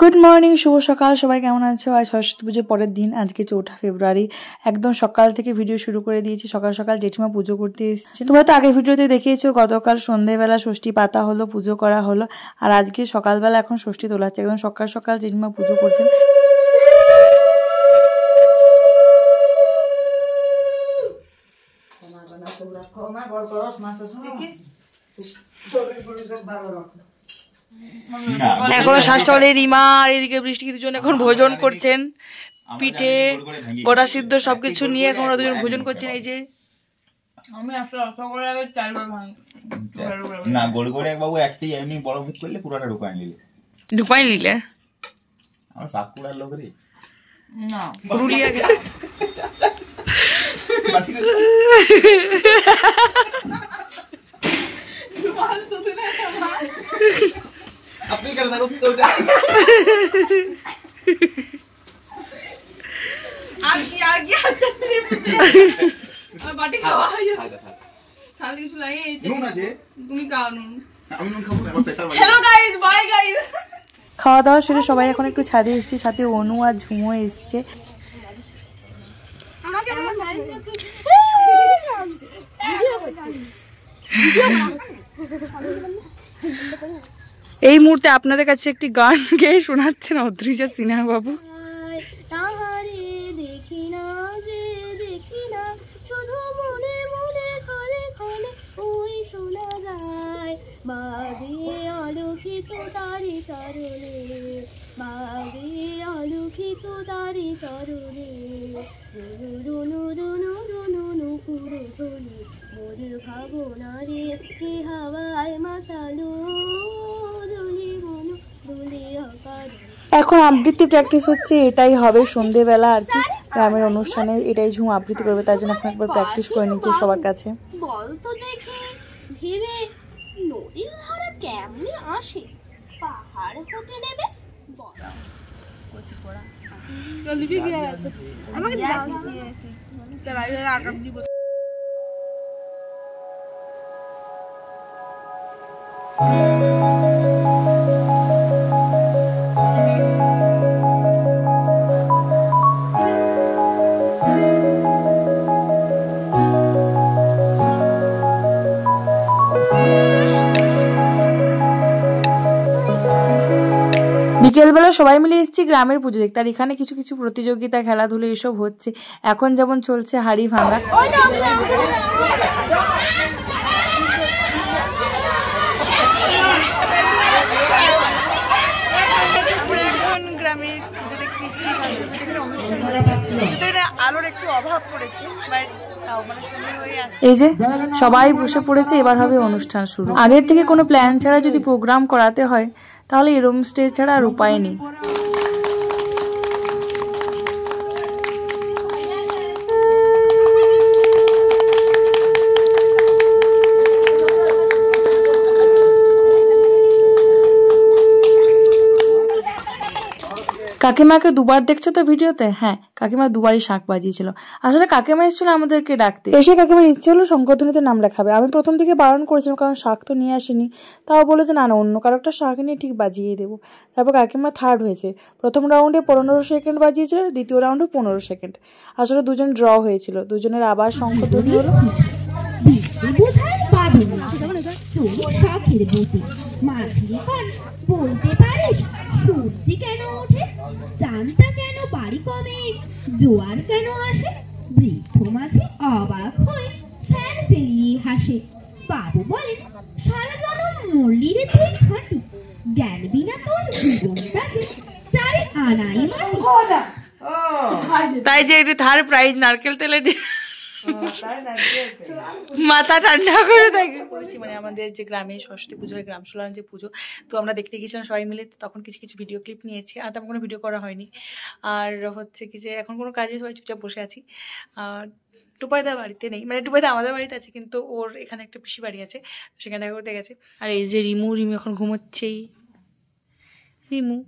Good morning, শুভ সকাল। সবাই কেমন আছো? আজ সরস্বতী পুজোর পরের দিন, আজকে 4 ফেব্রুয়ারি। একদম সকাল থেকে ভিডিও শুরু করে দিয়েছি। সকাল সকাল জেঠিমা পুজো করতে এসেছে। তোমরা তো আগের ভিডিওতে দেখিয়েছো গতকাল সন্ধ্যেবেলা ষষ্ঠী পাতা হলো, পুজো করা হলো। আর আজকে সকালবেলা এখন ষষ্ঠী তোলাচ্ছে। একদম সকাল সকাল জেঠিমা পুজো করছেন। এখন শাসটলে রিমা আর এদিকে বৃষ্টি দুজন এখন ভোজন করছেন। পিঠে গোটা সিদ্ধ সবকিছু নিয়ে এখন ওরা দুজন ভোজন করছেন। এই যে আমি একটা রসগোল্লা আগে 4 বার ভাঙি না, গোল গোল এক বাবু একটাই এমনি বড় মুখ করলে পুরোটা ঢুকাই নিলে আমার পাকুড়ার লোক রে। না পুরুলিয়া আপনি কেন না করতে आगे अच्छा तेरे और बाटी खावा खाली কিছু লাগে এই নুন আছে, তুমি খাও নুন। আমি নুন খাবো, আমার প্রেসার বাড়ে। Hello guys, bye guys. খাওয়া দাওয়া সেরে সবাই এখন একটু ছাদে এসেছে। সাথে অনু আর ঝুমো এসছে। এই মুহূর্তে আপনাদের কাছে একটি গান গেয়ে শোনাচ্ছেন অদ্রিজা সিনহা বাবু। এখন আবৃত্তি প্র্যাকটিস হচ্ছে, এটাই হবে সন্ধেবেলা আর কি গ্রামের অনুষ্ঠানে, এটাই ঝুম আবৃত্তি করবে। তার জন্য এখন একবার প্র্যাকটিস করে নিচ্ছে সবার কাছে। বল তো দেখি ভেবে নদীর ধারা কেমনে আসে পাহাড় হতে নেবে বলা কচি পড়া জলদি কি আছে আমাকে দাও তার আগে আগাম দিব। বিকেলবেলা সবাই মিলে এসেছি গ্রামের পুজো দেখতে। আর এখানে কিছু কিছু প্রতিযোগিতা, খেলাধুলো এসব হচ্ছে। এখন যেমন চলছে হাড়ি ভাঙা। গ্রামের পুজো দেখতে এসেছি, অনুষ্ঠান হচ্ছে, কিন্তু এটা আলোর একটু অভাব পড়েছে। এই যে সবাই বসে পড়েছে, এবার হবে অনুষ্ঠান শুরু। আগের থেকে কোনো প্ল্যান ছাড়া যদি প্রোগ্রাম করাতে হয় তাহলে এরকম স্টেজ ছাড়া আর উপায় নেই। কাকিমাকে দুবার দেখছো তো ভিডিওতে? হ্যাঁ, কাকিমা দুবারই শাঁখ বাজিয়েছিল। আসলে কাকিমা এসেছিল আমাদেরকে ডাকতে। এসে কাকিমার ইচ্ছে হলো শঙ্করধ্বনিতে নাম লেখাবে। আমি প্রথম থেকে বারণ করেছিলাম, কারণ শাঁখ তো নিয়ে আসেনি। তাও বলেছে না না, অন্য কারো একটা শাঁখ নিয়ে ঠিক বাজিয়ে দেবো। তারপর কাকিমা থার্ড হয়েছে। প্রথম রাউন্ডে 15 সেকেন্ড বাজিয়েছিল, দ্বিতীয় রাউন্ডে 15 সেকেন্ড। আসলে দুজন ড্র হয়েছিল, দুজনের আবার শঙ্করধ্বনি হলো। বলতে পারিস সূর্যি কেন ওঠে, চাঁদটা কেন বাড়ি কমে, জোয়ার কেন আসে, বৃদ্ধ মাঝে অবাক হয়ে ফ্যান ফেলিয়ে হাসে। বাবু বলে সারা জনম মরলি রে তুই খাঁটি, জ্ঞান বিনা তোর জীবনটাকে চারে আনাই তাই যে একটু থার্ড প্রাইজ নারকেল তেলে মাথা ঠান্ডা করে থাকে। মানে আমাদের যে গ্রামে সরস্বতী পুজো হয়, গ্রাম সোলার যে পুজো, তো আমরা দেখতে গেছিলাম সবাই মিলে। তখন কিছু কিছু ভিডিও ক্লিপ নিয়েছি, আর তেমন কোনো ভিডিও করা হয়নি। আর হচ্ছে কি যে এখন কোনো কাজে সবাই চুপচাপ বসে আছি। আর টুপাইদা বাড়িতে নেই, মানে টুপাইদা আমাদের বাড়িতে আছে, কিন্তু ওর এখানে একটা পিসি বাড়ি আছে, সেখানে দেখা করতে গেছে। আর এই যে রিমু এখন ঘুমোচ্ছেই। রিমু